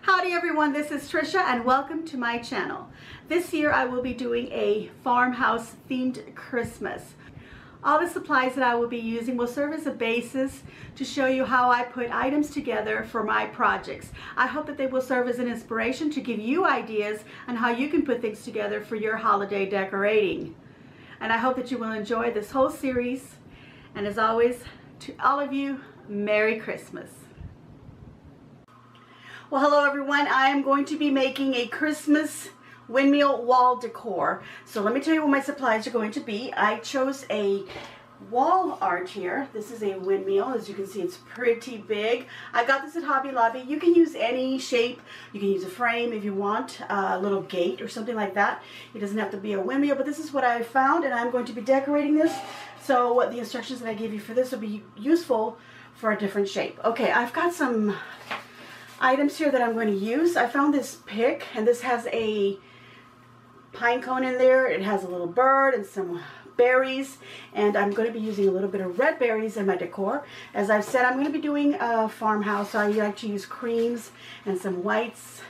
Howdy everyone, this is Tricia and welcome to my channel. This year I will be doing a farmhouse themed Christmas. All the supplies that I will be using will serve as a basis to show you how I put items together for my projects. I hope that they will serve as an inspiration to give you ideas on how you can put things together for your holiday decorating. And I hope that you will enjoy this whole series. And as always, to all of you, Merry Christmas. Well, hello everyone. I am going to be making a Christmas windmill wall decor. So let me tell you what my supplies are going to be. I chose a wall art here. This is a windmill. As you can see, it's pretty big. I got this at Hobby Lobby. You can use any shape. You can use a frame if you want, a little gate or something like that. It doesn't have to be a windmill, but this is what I found, and I'm going to be decorating this. So what the instructions that I gave you for this will be useful for a different shape. Okay, I've got some items here that I'm going to use. I found this pick, and this has a pine cone in there. It has a little bird and some berries, and I'm going to be using a little bit of red berries in my decor. As I've said, I'm going to be doing a farmhouse, so I like to use creams and some whites,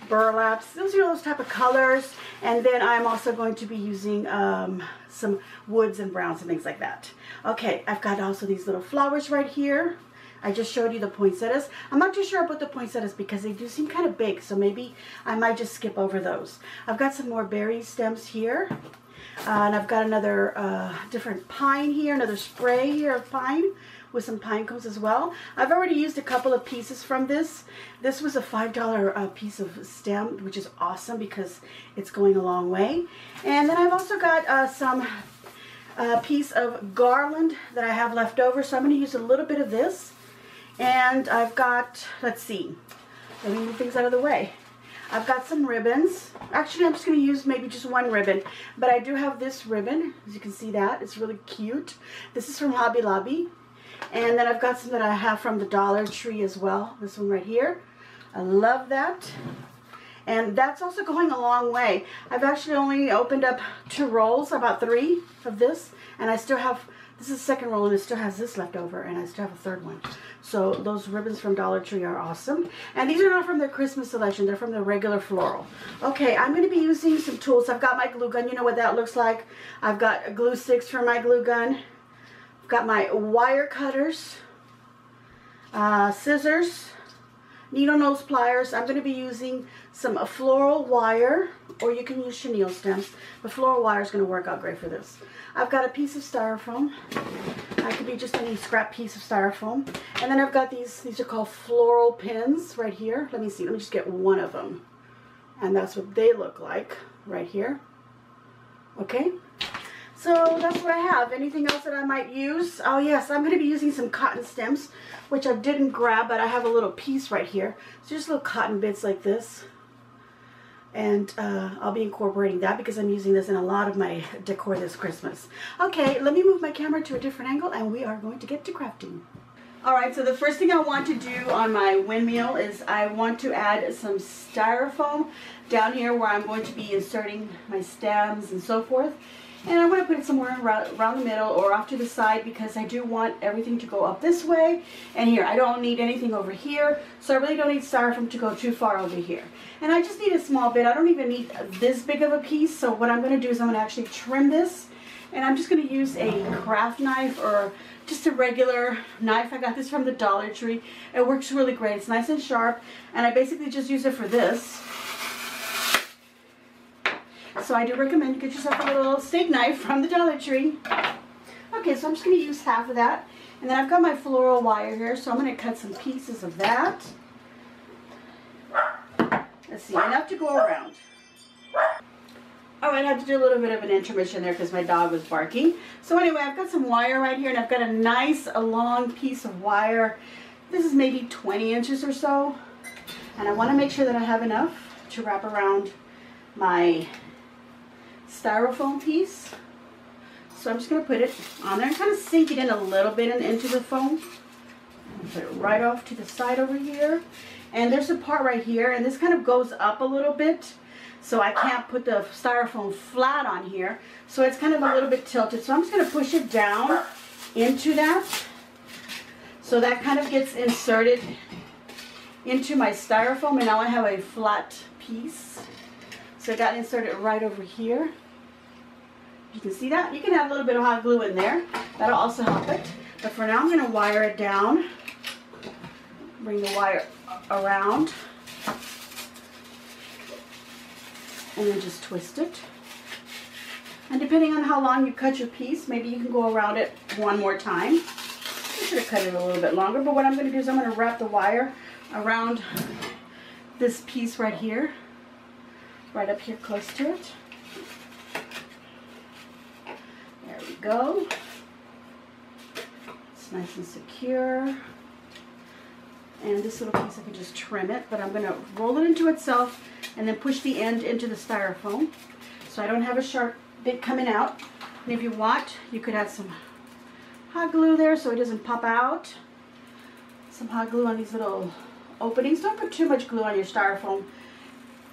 burlaps. Those are those type of colors. And then I'm also going to be using some woods and browns and things like that. Okay, I've got also these little flowers right here. I just showed you the poinsettias. I'm not too sure about the poinsettias because they do seem kind of big, so maybe I might just skip over those. I've got some more berry stems here, and I've got another different pine here, another spray here of pine with some pine cones as well. I've already used a couple of pieces from this. This was a $5 piece of stem, which is awesome because it's going a long way. And then I've also got some piece of garland that I have left over, so I'm going to use a little bit of this. And I've got, let's see, let me move things out of the way. I've got some ribbons. Actually, I'm just going to use maybe just one ribbon, but I do have this ribbon. As you can see that, it's really cute. This is from Hobby Lobby. And then I've got some that I have from the Dollar Tree as well. This one right here. I love that. And that's also going a long way. I've actually only opened up 2 rolls, about 3 of this, and I still have, this is the second roll, and it still has this left over, and I still have a third one. So those ribbons from Dollar Tree are awesome. And these are not from their Christmas selection, they're from the regular floral. Okay, I'm going to be using some tools. I've got my glue gun, you know what that looks like. I've got glue sticks for my glue gun. I've got my wire cutters, scissors, needle nose pliers. I'm going to be using some floral wire, or you can use chenille stems, but floral wire is going to work out great for this. I've got a piece of styrofoam. I could be just any scrap piece of styrofoam. And then I've got these are called floral pins right here. Let me see, let me just get one of them. And that's what they look like right here. Okay, so that's what I have. Anything else that I might use? Oh yes, I'm going to be using some cotton stems, which I didn't grab, but I have a little piece right here. So just little cotton bits like this. And I'll be incorporating that because I'm using this in a lot of my decor this Christmas. Okay, let me move my camera to a different angle and we are going to get to crafting. Alright, so the first thing I want to do on my windmill is I want to add some styrofoam down here where I'm going to be inserting my stems and so forth. And I'm going to put it somewhere around the middle or off to the side because I do want everything to go up this way. And here, I don't need anything over here, so I really don't need styrofoam to go too far over here. And I just need a small bit. I don't even need this big of a piece, so what I'm going to do is I'm going to actually trim this. And I'm just going to use a craft knife or just a regular knife. I got this from the Dollar Tree. It works really great. It's nice and sharp, and I basically just use it for this. So I do recommend you get yourself a little steak knife from the Dollar Tree. Okay, so I'm just going to use half of that. And then I've got my floral wire here, so I'm going to cut some pieces of that. Let's see, enough to go around. Alright, I had to do a little bit of an intermission there because my dog was barking. So anyway, I've got some wire right here, and I've got a nice long piece of wire. This is maybe 20 inches or so. And I want to make sure that I have enough to wrap around my styrofoam piece. So I'm just going to put it on there and kind of sink it in a little bit into the foam. Put it right off to the side over here. And there's a part right here, and this kind of goes up a little bit. So I can't put the styrofoam flat on here. So it's kind of a little bit tilted. So I'm just going to push it down into that. So that kind of gets inserted into my styrofoam, and now I have a flat piece. So I got to insert it right over here. You can see that. You can add a little bit of hot glue in there. That'll also help it. But for now, I'm going to wire it down. Bring the wire around. And then just twist it. And depending on how long you cut your piece, maybe you can go around it one more time. I should have cut it a little bit longer, but what I'm going to do is I'm going to wrap the wire around this piece right here. Right up here close to it. There we go. It's nice and secure. And this little piece I can just trim it, but I'm going to roll it into itself and then push the end into the styrofoam so I don't have a sharp bit coming out. And if you want, you could add some hot glue there so it doesn't pop out. Some hot glue on these little openings. Don't put too much glue on your styrofoam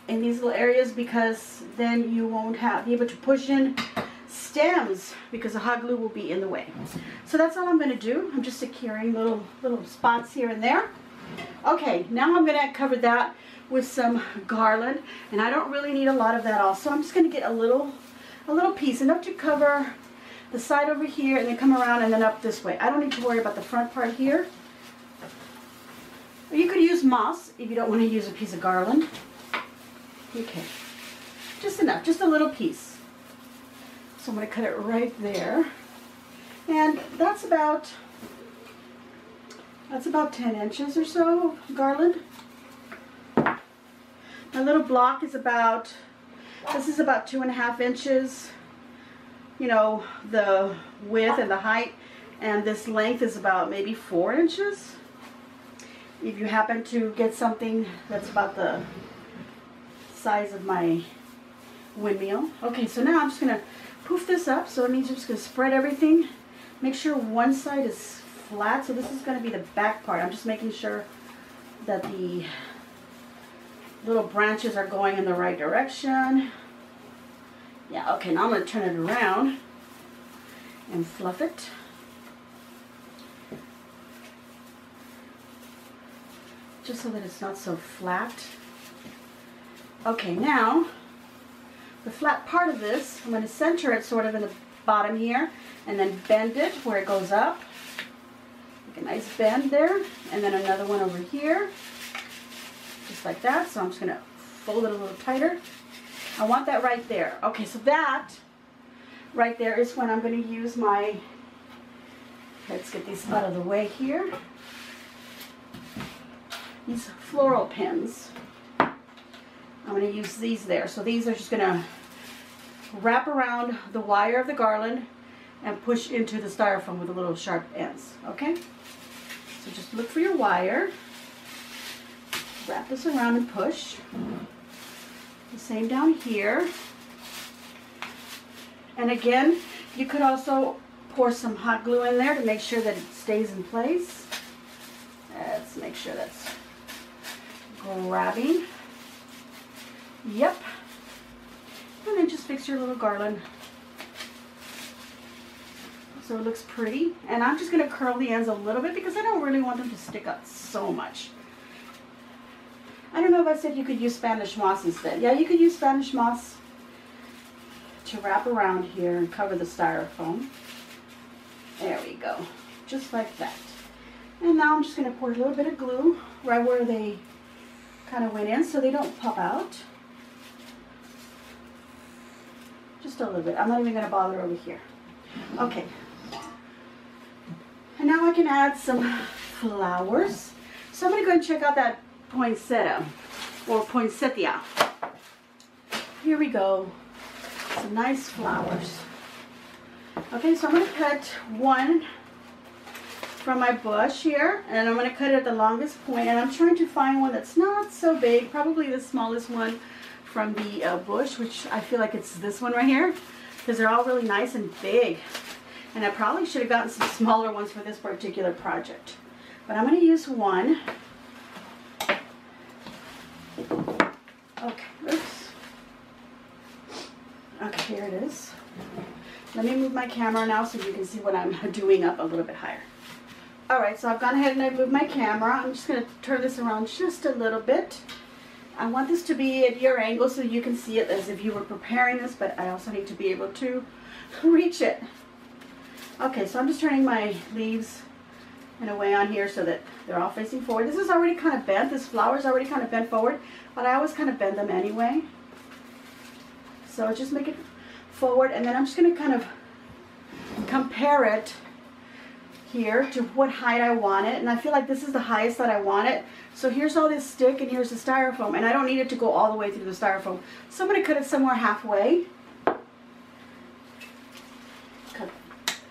in these little areas, because then you won't be able to push in stems because the hot glue will be in the way. So that's all I'm going to do. I'm just securing little spots here and there. Okay, now I'm going to cover that with some garland, and I don't really need a lot of that also. I'm just going to get a little piece, enough to cover the side over here and then come around and then up this way. I don't need to worry about the front part here. Or you could use moss if you don't want to use a piece of garland. Okay, just enough, just a little piece. So I'm going to cut it right there. And that's about 10 inches or so of garland. My little block is this is about 2.5 inches, you know, the width and the height, and this length is about maybe 4 inches. If you happen to get something that's about the size of my windmill. Okay, so now I'm just going to poof this up. So it means I'm just going to spread everything. Make sure one side is flat. So this is going to be the back part. I'm just making sure that the little branches are going in the right direction. Yeah, okay, now I'm going to turn it around and fluff it. Just so that it's not so flat. Okay, now the flat part of this, I'm going to center it sort of in the bottom here and then bend it where it goes up. Make a nice bend there, and then another one over here, just like that. So I'm just going to fold it a little tighter. I want that right there. Okay, so that right there is when I'm going to use my, let's get these out of the way here, these floral pins. I'm going to use these there. So these are just going to wrap around the wire of the garland and push into the styrofoam with the little sharp ends. Okay? So just look for your wire. Wrap this around and push. The same down here. And again, you could also pour some hot glue in there to make sure that it stays in place. Let's make sure that's grabbing. Yep. And then just fix your little garland so it looks pretty. And I'm just going to curl the ends a little bit because I don't really want them to stick out so much. I don't know if I said you could use Spanish moss instead. Yeah, you could use Spanish moss to wrap around here and cover the styrofoam. There we go. Just like that. And now I'm just going to pour a little bit of glue right where they kind of went in so they don't pop out. Just a little bit. I'm not even going to bother over here. Okay. And now I can add some flowers. So I'm going to go and check out that poinsettia or poinsettia. Here we go. Some nice flowers. Okay, so I'm going to cut one from my bush here, and I'm going to cut it at the longest point, and I'm trying to find one that's not so big, probably the smallest one from the bush, which I feel like it's this one right here, because they're all really nice and big. And I probably should have gotten some smaller ones for this particular project. But I'm going to use one. Okay, oops. Okay, here it is. Let me move my camera now so you can see what I'm doing up a little bit higher. Alright, so I've gone ahead and I've moved my camera. I'm just going to turn this around just a little bit. I want this to be at your angle so you can see it as if you were preparing this, but I also need to be able to reach it. Okay, so I'm just turning my leaves in a way on here so that they're all facing forward. This is already kind of bent. This flower is already kind of bent forward, but I always kind of bend them anyway. So just make it forward, and then I'm just going to kind of compare it here to what height I want it, and I feel like this is the highest that I want it. So here's all this stick and here's the styrofoam, and I don't need it to go all the way through the styrofoam. So I'm going to cut it somewhere halfway. Cut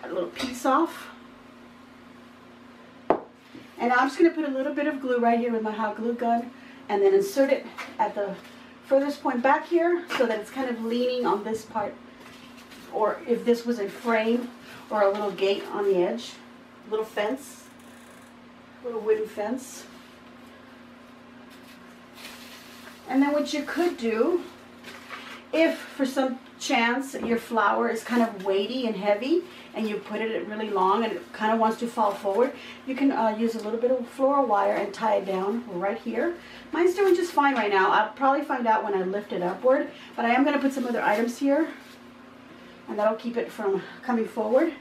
a little piece off. And now I'm just going to put a little bit of glue right here with my hot glue gun, and then insert it at the furthest point back here so that it's kind of leaning on this part, or if this was a frame or a little gate on the edge. Little fence, little wooden fence. And then what you could do, if for some chance your flower is kind of weighty and heavy and you put it really long and it kind of wants to fall forward, you can use a little bit of floral wire and tie it down right here. Mine's doing just fine right now. I'll probably find out when I lift it upward, but I am going to put some other items here, and that'll keep it from coming forward.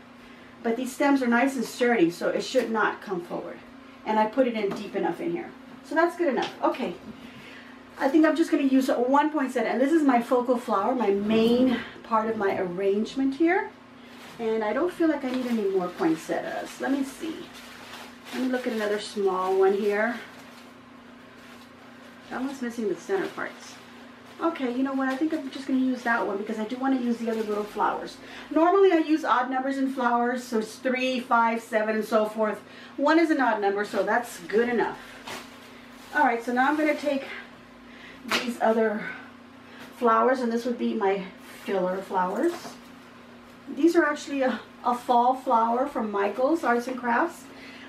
But these stems are nice and sturdy, so it should not come forward. And I put it in deep enough in here. So that's good enough. Okay. I think I'm just going to use a 1 poinsettia. And this is my focal flower, my main part of my arrangement here. And I don't feel like I need any more poinsettias. Let me see. Let me look at another small one here. That one's missing the center parts. Okay, you know what, I think I'm just going to use that one because I do want to use the other little flowers. Normally I use odd numbers in flowers, so it's 3, 5, 7, and so forth. 1 is an odd number, so that's good enough. Alright, so now I'm going to take these other flowers, and this would be my filler flowers. These are actually a fall flower from Michael's Arts and Crafts,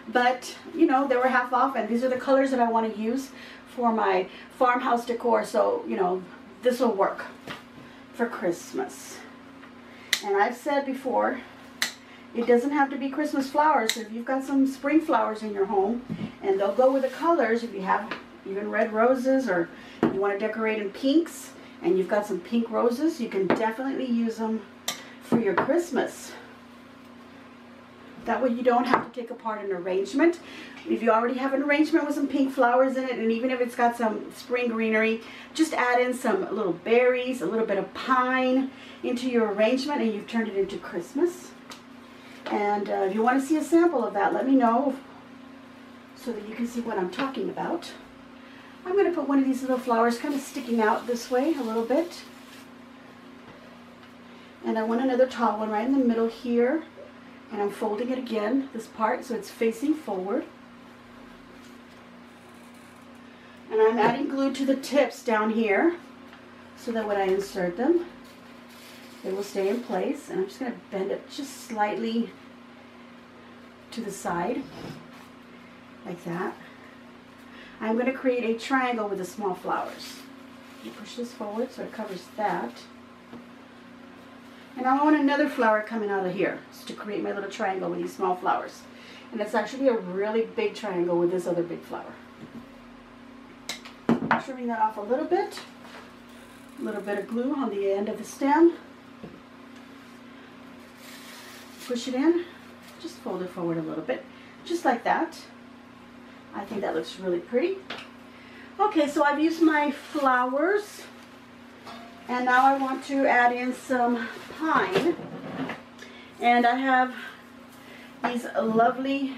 but, you know, they were half off, and these are the colors that I want to use for my farmhouse decor, so, you know, this will work for Christmas. And I've said before, it doesn't have to be Christmas flowers. So if you've got some spring flowers in your home, and they'll go with the colors, if you have even red roses, or you want to decorate in pinks, and you've got some pink roses, you can definitely use them for your Christmas. That way you don't have to take apart an arrangement. If you already have an arrangement with some pink flowers in it, and even if it's got some spring greenery, just add in some little berries, a little bit of pine into your arrangement, and you've turned it into Christmas. And if you want to see a sample of that, let me know so that you can see what I'm talking about. I'm going to put one of these little flowers kind of sticking out this way a little bit. And I want another tall one right in the middle here. And I'm folding it again, this part, so it's facing forward. And I'm adding glue to the tips down here so that when I insert them, they will stay in place. And I'm just going to bend it just slightly to the side, like that. I'm going to create a triangle with the small flowers. You push this forward so it covers that. And I want another flower coming out of here to create my little triangle with these small flowers. And it's actually a really big triangle with this other big flower. Trimming that off a little bit of glue on the end of the stem. Push it in, just fold it forward a little bit, just like that. I think that looks really pretty. Okay, so I've used my flowers. And now I want to add in some pine. And I have these lovely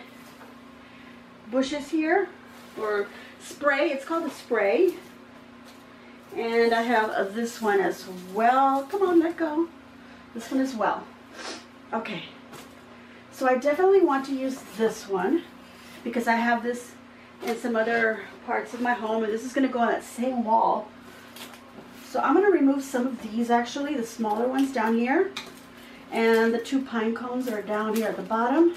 bushes here, or spray. It's called a spray. And I have this one as well. Come on, let go. This one as well. Okay. So I definitely want to use this one because I have this in some other parts of my home, and this is going to go on that same wall. So I'm going to remove some of these, actually, the smaller ones down here, and the 2 pine cones that are down here at the bottom.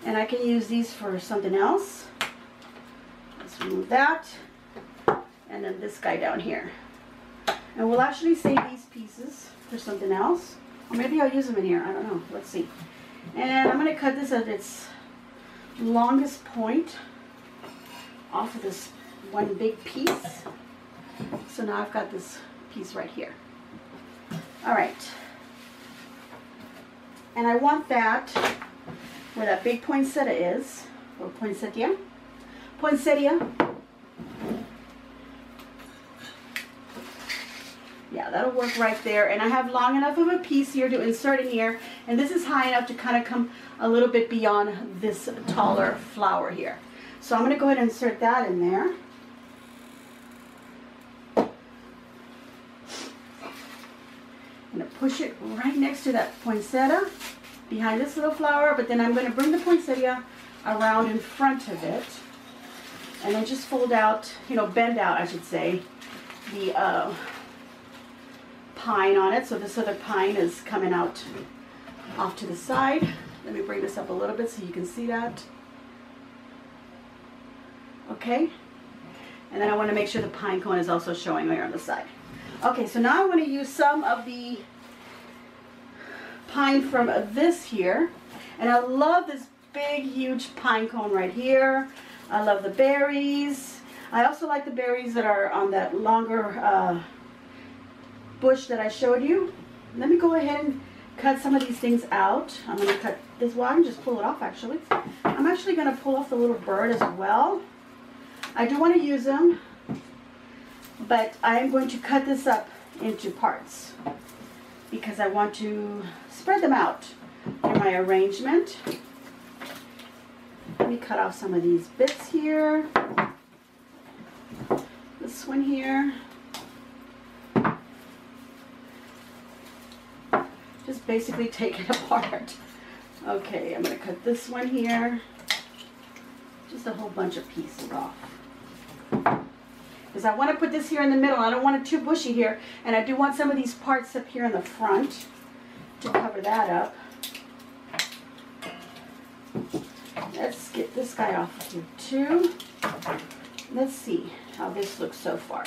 And I can use these for something else. Let's remove that. And then this guy down here. And we'll actually save these pieces for something else. Or maybe I'll use them in here. I don't know. Let's see. And I'm going to cut this at its longest point off of this one big piece. So now I've got this piece right here. All right. And I want that where that big poinsettia is, or poinsettia. Yeah, that'll work right there. And I have long enough of a piece here to insert in here, and this is high enough to kind of come a little bit beyond this taller flower here. So I'm going to go ahead and insert that in there. I'm going to push it right next to that poinsettia behind this little flower, but then I'm going to bring the poinsettia around in front of it and then just fold out, you know, bend out, I should say, the pine on it. So this other pine is coming out off to the side. Let me bring this up a little bit so you can see that. Okay. And then I want to make sure the pine cone is also showing there on the side. Okay, so now I want to use some of the pine from this here. And I love this big, huge pine cone right here. I love the berries. I also like the berries that are on that longer bush that I showed you. Let me go ahead and cut some of these things out. I'm going to cut this, well, I can just pull it off actually. I'm actually going to pull off the little bird as well. I do want to use them, but I am going to cut this up into parts because I want to spread them out in my arrangement. Let me cut off some of these bits here. This one here. Just basically take it apart. Okay, I'm going to cut this one here. Just a whole bunch of pieces off. Because I want to put this here in the middle. I don't want it too bushy here. And I do want some of these parts up here in the front to cover that up. Let's get this guy off here too. Let's see how this looks so far.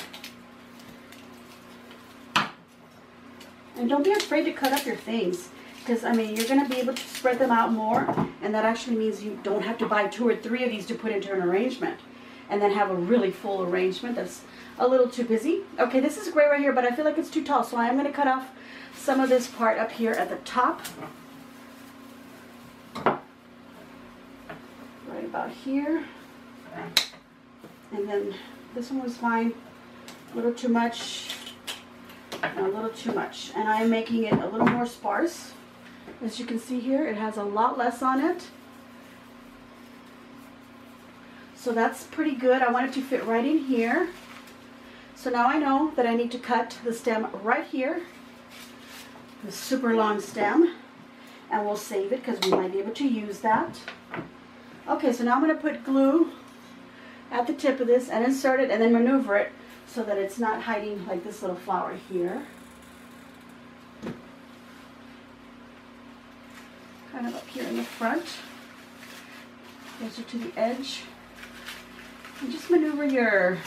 And don't be afraid to cut up your things, because I mean you're going to be able to spread them out more, and that actually means you don't have to buy 2 or 3 of these to put into an arrangement and then have a really full arrangement that's a little too busy. Okay, this is great right here, but I feel like it's too tall, so I am going to cut off some of this part up here at the top. Right about here. And then this one was fine. A little too much. And a little too much. And I am making it a little more sparse. As you can see here, it has a lot less on it. So that's pretty good. I want it to fit right in here. So now I know that I need to cut the stem right here. The super long stem. And we'll save it because we might be able to use that. Okay, so now I'm going to put glue at the tip of this and insert it and then maneuver it so that it's not hiding like this little flower here. Kind of up here in the front, closer to the edge. And just maneuver your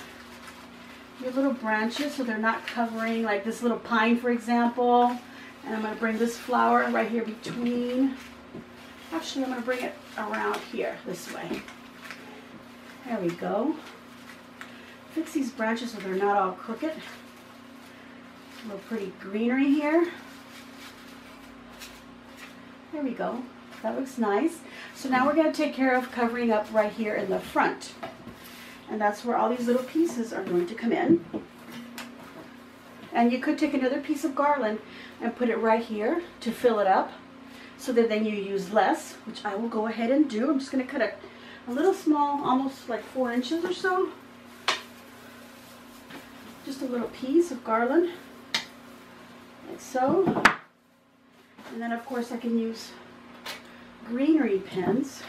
little branches so they're not covering, like this little pine for example. And I'm going to bring this flower right here between. Actually, I'm going to bring it around here this way. There we go. Fix these branches so they're not all crooked. A little pretty greenery here. There we go. That looks nice. So now we're going to take care of covering up right here in the front. And that's where all these little pieces are going to come in. And you could take another piece of garland and put it right here to fill it up so that then you use less, which I will go ahead and do. I'm just going to cut a little small, almost like 4 inches or so. Just a little piece of garland, like so. And then of course I can use greenery pins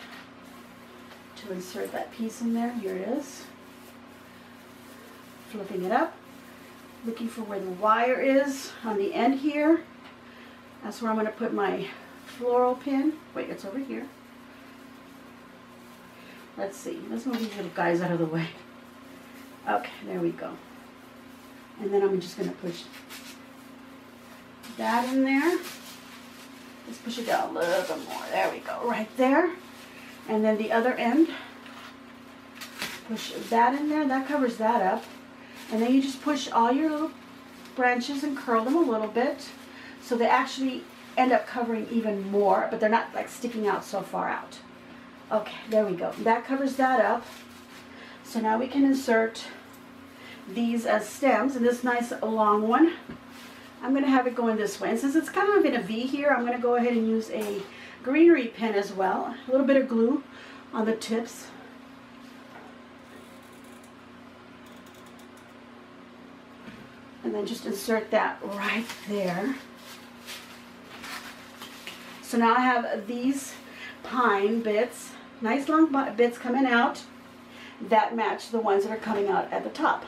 to insert that piece in there. Here it is. Flipping it up, looking for where the wire is on the end here. That's where I'm going to put my floral pin. Wait, it's over here. Let's see. Let's move these little guys out of the way. Okay, there we go. And then I'm just going to push that in there. Let's push it down a little bit more. There we go, right there. And then the other end, push that in there. That covers that up. And then you just push all your little branches and curl them a little bit so they actually end up covering even more, but they're not like sticking out so far out. Okay, there we go. That covers that up. So now we can insert these as stems, and this nice long one, I'm going to have it going this way. And since it's kind of in a V here, I'm going to go ahead and use a Greenery pen as well. A little bit of glue on the tips. And then just insert that right there. So now I have these pine bits, nice long bits coming out that match the ones that are coming out at the top.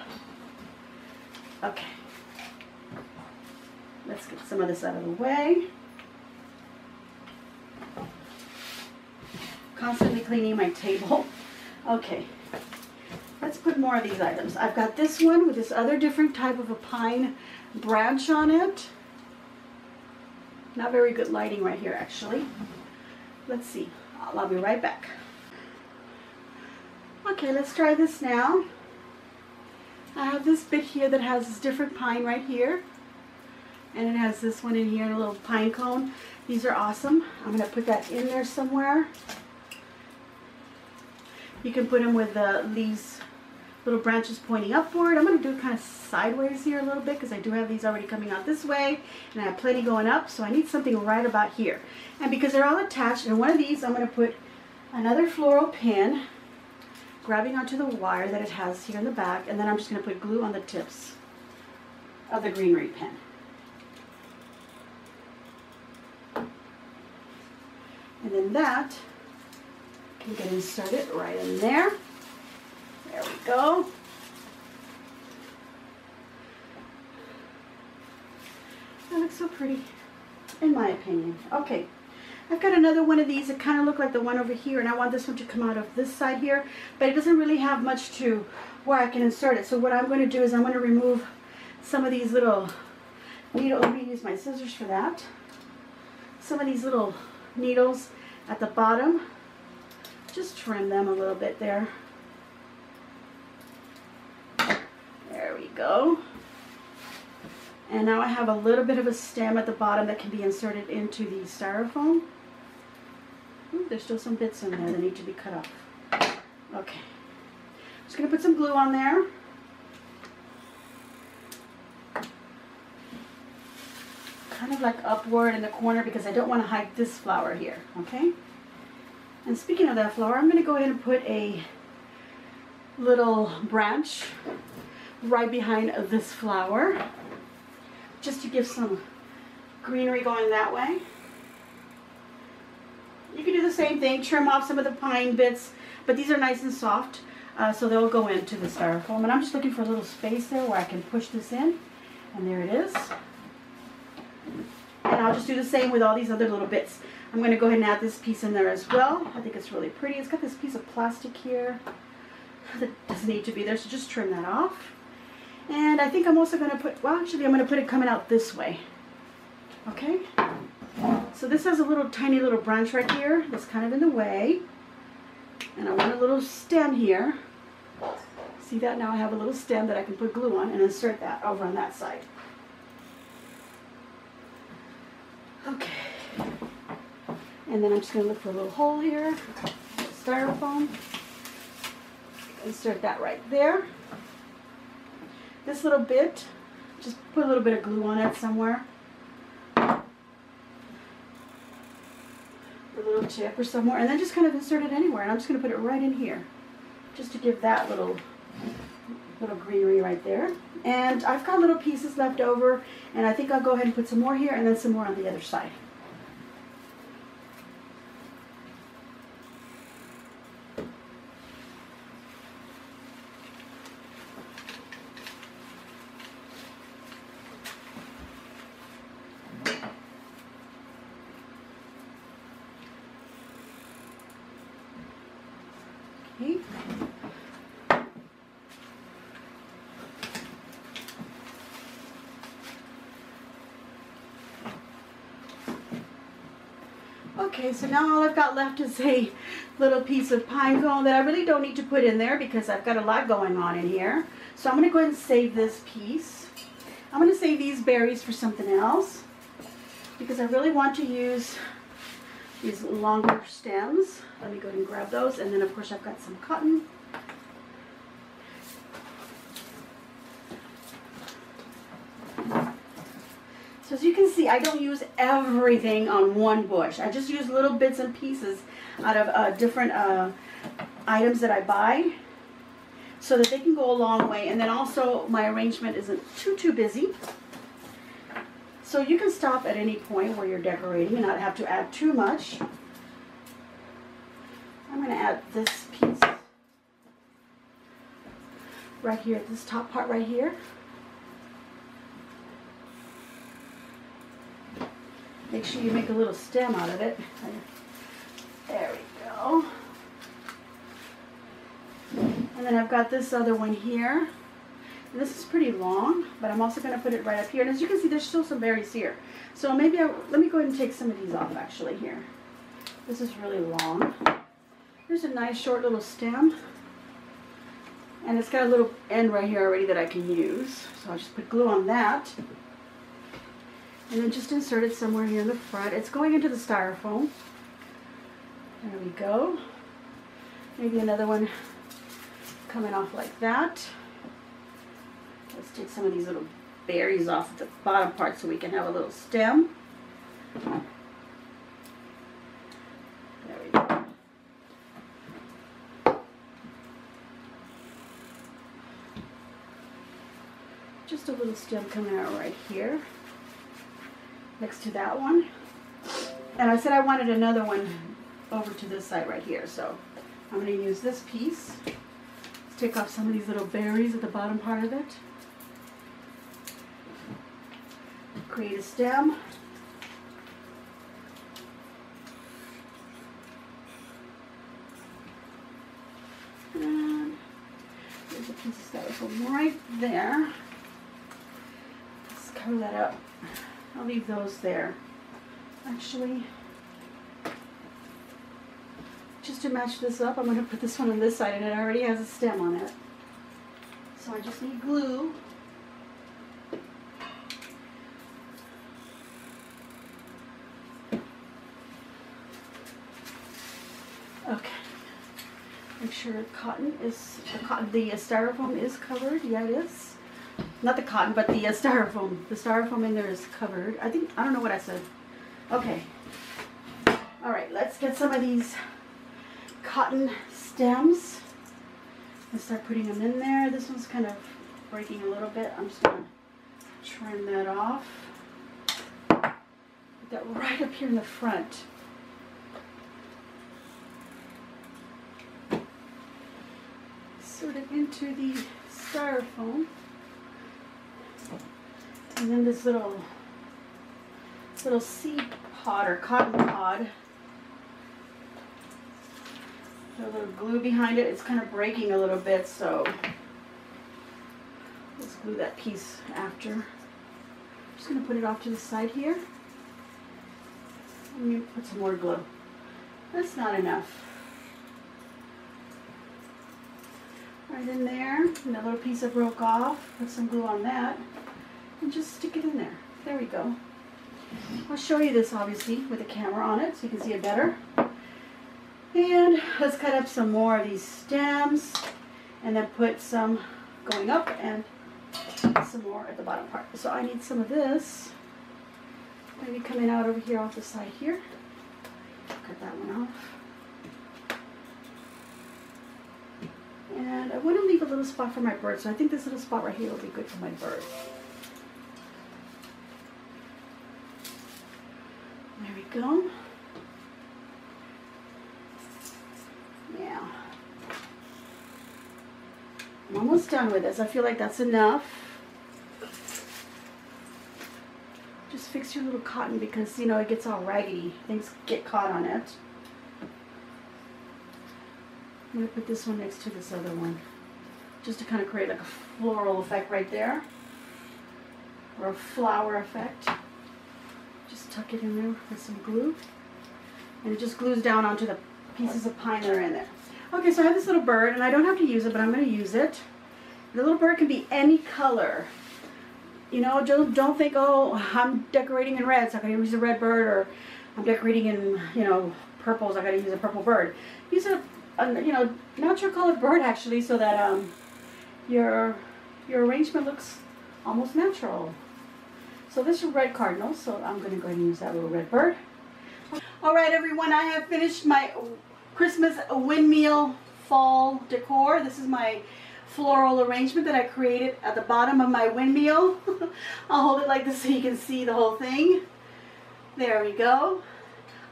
Okay. Let's get some of this out of the way. Constantly cleaning my table. Okay. Let's put more of these items. I've got this one with this other different type of a pine branch on it. Not very good lighting right here, actually. Let's see. I'll be right back. Okay, let's try this now. I have this bit here that has this different pine right here. And it has this one in here, and a little pine cone. These are awesome. I'm going to put that in there somewhere. You can put them with these little branches pointing upward. I'm going to do it kind of sideways here a little bit because I do have these already coming out this way, and I have plenty going up, so I need something right about here. And because they're all attached, in one of these I'm going to put another floral pin, grabbing onto the wire that it has here in the back, and then I'm just going to put glue on the tips of the Greenery pen. And then that can get inserted right in there. There we go. That looks so pretty, in my opinion. Okay, I've got another one of these that kind of look like the one over here, and I want this one to come out of this side here, but it doesn't really have much to where I can insert it. So what I'm going to do is I'm going to remove some of these little needles. Let me use my scissors for that. Some of these little needles at the bottom. Just trim them a little bit there. There we go. And now I have a little bit of a stem at the bottom that can be inserted into the styrofoam. Ooh, there's still some bits in there that need to be cut off. Okay. Just going to put some glue on there. Kind of like upward in the corner because I don't want to hide this flower here. Okay. And speaking of that flower, I'm going to go ahead and put a little branch right behind this flower, just to give some greenery going that way. You can do the same thing, trim off some of the pine bits, but these are nice and soft, so they'll go into the styrofoam. And I'm just looking for a little space there where I can push this in, and there it is. And I'll just do the same with all these other little bits. I'm going to go ahead and add this piece in there as well. I think it's really pretty. It's got this piece of plastic here that doesn't need to be there, so just trim that off. And I think I'm also going to put, well, actually I'm going to put it coming out this way. Okay? So this has a little tiny little branch right here that's kind of in the way. And I want a little stem here. See that? Now I have a little stem that I can put glue on and insert that over on that side. Okay. And then I'm just going to look for a little hole here, styrofoam, insert that right there. This little bit, just put a little bit of glue on it somewhere. A little tip or somewhere, and then just kind of insert it anywhere. And I'm just going to put it right in here, just to give that little greenery right there. And I've got little pieces left over, and I think I'll go ahead and put some more here and then some more on the other side. Okay. Okay, so now all I've got left is a little piece of pine cone that I really don't need to put in there because I've got a lot going on in here. So I'm going to go ahead and save this piece. I'm going to save these berries for something else because I really want to use these longer stems. Let me go ahead and grab those, and then of course I've got some cotton. So as you can see, I don't use everything on one bush. I just use little bits and pieces out of different items that I buy so that they can go a long way. And then also my arrangement isn't too busy. So you can stop at any point where you're decorating and not have to add too much. I'm going to add this piece right here, this top part right here. Make sure you make a little stem out of it. There we go. And then I've got this other one here. And this is pretty long, but I'm also going to put it right up here. And as you can see, there's still some berries here. So maybe let me go ahead and take some of these off actually here. This is really long. Here's a nice short little stem. And it's got a little end right here already that I can use. So I'll just put glue on that. And then just insert it somewhere here in the front. It's going into the styrofoam. There we go. Maybe another one coming off like that. Let's take some of these little berries off at the bottom part so we can have a little stem. There we go. Just a little stem coming out right here next to that one. And I said I wanted another one over to this side right here, so I'm going to use this piece. Let's take off some of these little berries at the bottom part of it. Create a stem. And there's a piece of styrofoam right there. Let's cover that up. I'll leave those there. Actually, just to match this up, I'm going to put this one on this side, and it already has a stem on it. So I just need glue. Okay. Make sure the styrofoam is covered. Yeah, it is. Not the cotton, but the styrofoam. The styrofoam in there is covered. I don't know what I said. Okay. All right, let's get some of these cotton stems and start putting them in there. This one's kind of breaking a little bit. I'm just going to trim that off. Put that right up here in the front. Sort it into the styrofoam. And then this little seed pod or cotton pod. Put a little glue behind it. It's kind of breaking a little bit, so let's glue that piece after. I'm just going to put it off to the side here. Let me put some more glue. That's not enough. Right in there. And that little piece I broke off. Put some glue on that. And just stick it in there. There we go. I'll show you this obviously with a camera on it so you can see it better. And let's cut up some more of these stems and then put some going up and some more at the bottom part. So I need some of this. Maybe coming out over here off the side here. Cut that one off. And I want to leave a little spot for my bird, so I think this little spot right here will be good for my bird. There we go. Yeah. I'm almost done with this. I feel like that's enough. Just fix your little cotton because, you know, it gets all raggedy. Things get caught on it. I'm going to put this one next to this other one. Just to kind of create like a floral effect right there. Or a flower effect. Just tuck it in there with some glue. And it just glues down onto the pieces of pine that are in there. Okay, so I have this little bird, and I don't have to use it, but I'm going to use it. The little bird can be any color. You know, don't think, oh, I'm decorating in red, so I gotta use a red bird, or I'm decorating in, you know, purples, I gotta use a purple bird. Use a you know, natural colored bird, actually, so that your arrangement looks almost natural. So this is red cardinal, so I'm going to go ahead and use that little red bird. All right, everyone, I have finished my Christmas windmill fall decor. This is my floral arrangement that I created at the bottom of my windmill. I'll hold it like this so you can see the whole thing. There we go.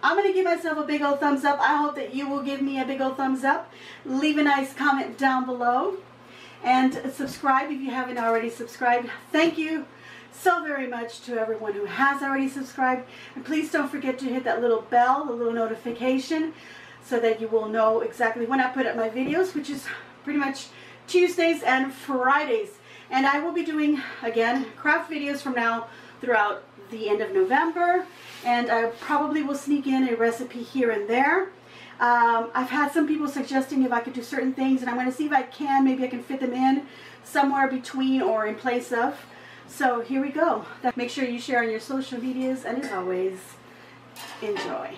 I'm going to give myself a big old thumbs up. I hope that you will give me a big old thumbs up. Leave a nice comment down below. And subscribe if you haven't already subscribed. Thank you so very much to everyone who has already subscribed. And please don't forget to hit that little bell, the little notification, so that you will know exactly when I put up my videos, which is pretty much Tuesdays and Fridays. And I will be doing, again, craft videos from now throughout the end of November. And I probably will sneak in a recipe here and there. I've had some people suggesting if I could do certain things, and I'm going to see if I can. Maybe I can fit them in somewhere between or in place of. So here we go. Make sure you share on your social medias, and as always, enjoy.